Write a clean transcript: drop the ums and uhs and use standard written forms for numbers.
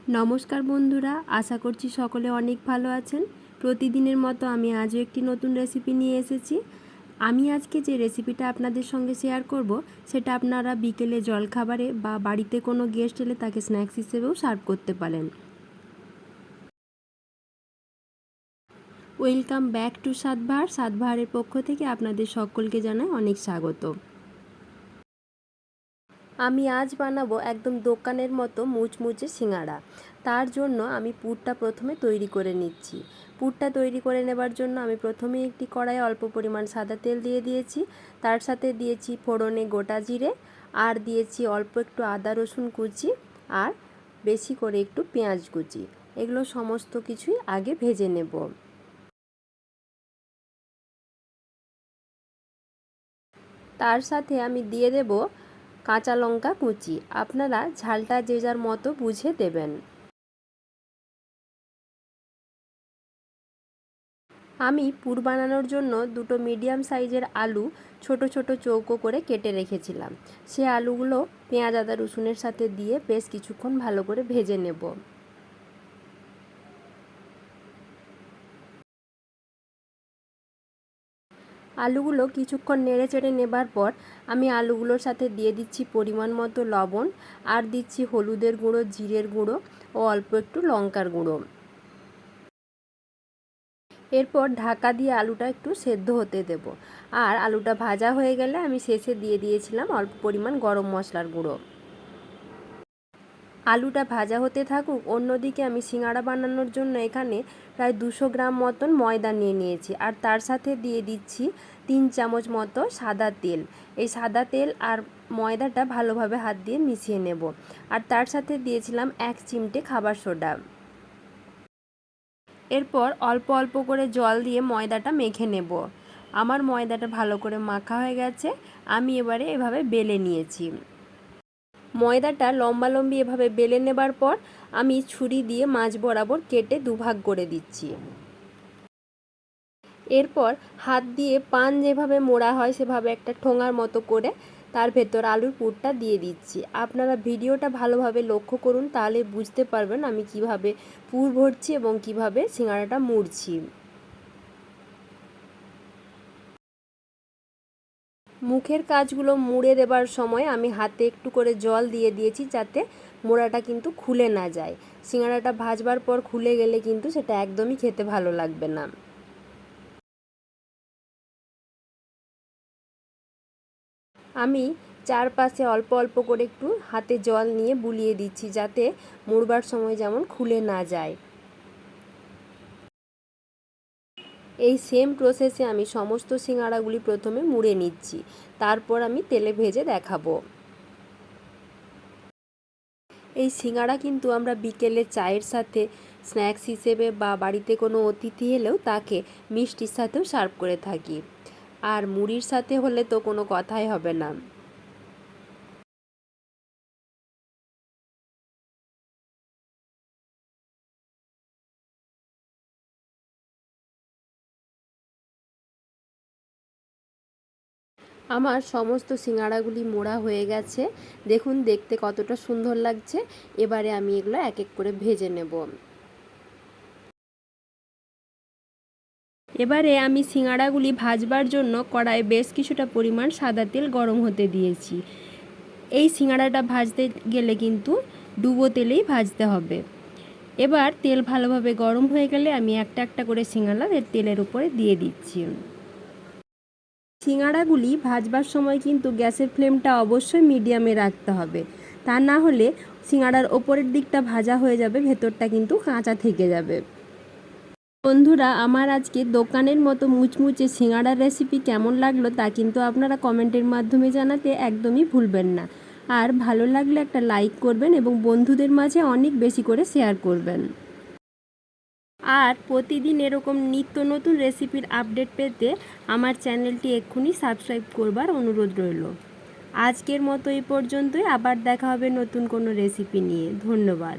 নমস্কার বন্ধুরা, আশা করছি সকলে অনেক ভালো আছেন। প্রতিদিনের মতো আমি আজও একটি নতুন রেসিপি নিয়ে এসেছি। আমি আজকে যে রেসিপিটা আপনাদের সঙ্গে শেয়ার করব সেটা আপনারা বিকেলে জলখাবারে বা বাড়িতে কোনো গেস্ট এলে তাকে স্ন্যাক্স হিসেবেও সার্ভ করতে পারেন। ওয়েলকাম ব্যাক টু সwadbahar। সwadbaharের পক্ষ থেকে আপনাদের সকলকে জানাই অনেক স্বাগত। আমি আজ বানাবো একদম দোকানের মতো মুচমুচে সিঙ্গারা। তার জন্য আমি পুরটা প্রথমে তৈরি করে নিচ্ছি। পুরটা তৈরি করে নেবার জন্য আমি প্রথমে একটি কড়াইয়ে অল্প পরিমাণ সাদা তেল দিয়ে দিয়েছি। তার সাথে দিয়েছি ফোড়নে গোটা জিরে, আর দিয়েছি অল্প একটু আদা রসুন কুচি, আর বেশি করে একটু পেঁয়াজ কুচি। এগুলো সমস্ত কিছুই আগে ভেজে নেব। তার সাথে আমি দিয়ে দেব কাঁচা লঙ্কা কুচি। আপনারা ঝালটা যে যার মতো বুঝে দেবেন। আমি পুর বানানোর জন্য দুটো মিডিয়াম সাইজের আলু ছোট ছোট চৌকো করে কেটে রেখেছিলাম। সে আলুগুলো পেঁয়াজ আদা রসুনের সাথে দিয়ে বেশ কিছুক্ষণ ভালো করে ভেজে নেব। আলুগুলো কিছুক্ষণ নেড়ে চেড়ে নেবার পর আমি আলুগুলোর সাথে দিয়ে দিচ্ছি পরিমাণ মতো লবণ, আর দিচ্ছি হলুদের গুঁড়ো, জিরের গুঁড়ো ও অল্প একটু লঙ্কার গুঁড়ো। এরপর ঢাকা দিয়ে আলুটা একটু সেদ্ধ হতে দেব। আর আলুটা ভাজা হয়ে গেলে আমি শেষে দিয়ে দিয়েছিলাম অল্প পরিমাণ গরম মশলার গুঁড়ো। আলুটা ভাজা হতে থাকুক, অন্যদিকে আমি সিঙ্গারা বানানোর জন্য এখানে প্রায় 200 গ্রাম মতন ময়দা নিয়ে নিয়েছি, আর তার সাথে দিয়ে দিচ্ছি 3 চামচ মতো সাদা তেল। এই সাদা তেল আর ময়দাটা ভালোভাবে হাত দিয়ে মিশিয়ে নেব। আর তার সাথে দিয়েছিলাম 1 চিমটে খাবার সোডা। এরপর অল্প অল্প করে জল দিয়ে ময়দাটা মেখে নেব। আমার ময়দাটা ভালো করে মাখা হয়ে গেছে। আমি এবারে এভাবে বেলে নিয়েছি। ময়দাটা লম্বালম্বি এভাবে বেলে নেবার পর আমি ছুরি দিয়ে মাঝ বরাবর কেটে দুভাগ করে দিচ্ছি। এরপর হাত দিয়ে পান যেভাবে মোড়া হয় সেভাবে একটা ঠোঙার মতো করে তার ভেতর আলুর পুরটা দিয়ে দিচ্ছি। আপনারা ভিডিওটা ভালোভাবে লক্ষ্য করুন, তাহলে বুঝতে পারবেন আমি কিভাবে পুর ভরছি এবং কিভাবে সিঙ্গারাটা মুড়ছি। মুখের কাজগুলো মুড়ে দেবার সময় আমি হাতে একটু করে জল দিয়ে দিয়েছি, যাতে মোড়াটা কিন্তু খুলে না যায়। সিঙ্গারাটা ভাজবার পর খুলে গেলে কিন্তু সেটা একদমই খেতে ভালো লাগবে না। আমি চারপাশে অল্প অল্প করে একটু হাতে জল নিয়ে বুলিয়ে দিচ্ছি, যাতে মুড়বার সময় যেমন খুলে না যায়। এই সেম প্রসেসে আমি সমস্ত সিঙ্গারাগুলি প্রথমে মুড়ে নিচ্ছি, তারপর আমি তেলে ভেজে দেখাবো। এই সিঙ্গারা কিন্তু আমরা বিকেলে চায়ের সাথে স্ন্যাক্স হিসেবে বা বাড়িতে কোনো অতিথি এলেও তাকে মিষ্টির সাথেও সার্ভ করে থাকি। আর মুড়ির সাথে হলে তো কোনো কথাই হবে না। আমার সমস্ত সিঙ্গারাগুলি মোড়া হয়ে গেছে। দেখুন দেখতে কতটা সুন্দর লাগছে। এবারে আমি এগুলো এক এক করে ভেজে নেব। এবারে আমি সিঙ্গারাগুলি ভাজবার জন্য কড়াইয়ে বেশ কিছুটা পরিমাণ সাদা তেল গরম হতে দিয়েছি। এই সিঙ্গারাটা ভাজতে গেলে কিন্তু ডুবো তেলেই ভাজতে হবে। এবার তেল ভালোভাবে গরম হয়ে গেলে আমি একটা একটা করে সিঙ্গারা তেলের উপরে দিয়ে দিচ্ছি। সিঙ্গারাগুলি ভাজবার সময় কিন্তু গ্যাসের ফ্লেমটা অবশ্যই মিডিয়ামে রাখতে হবে, তা না হলে সিঙ্গারার ওপরের দিকটা ভাজা হয়ে যাবে, ভেতরটা কিন্তু কাঁচা থেকে যাবে। বন্ধুরা, আমার আজকে দোকানের মতো মুচমুচে সিঙ্গারার রেসিপি কেমন লাগলো তা কিন্তু আপনারা কমেন্টের মাধ্যমে জানাতে একদমই ভুলবেন না। আর ভালো লাগলে একটা লাইক করবেন এবং বন্ধুদের মাঝে অনেক বেশি করে শেয়ার করবেন। আর প্রতিদিন এরকম নিত্য নতুন রেসিপির আপডেট পেতে আমার চ্যানেলটি এক্ষুনি সাবস্ক্রাইব করবার অনুরোধ রইল। আজকের মতো এই পর্যন্তই। আবার দেখা হবে নতুন কোনো রেসিপি নিয়ে। ধন্যবাদ।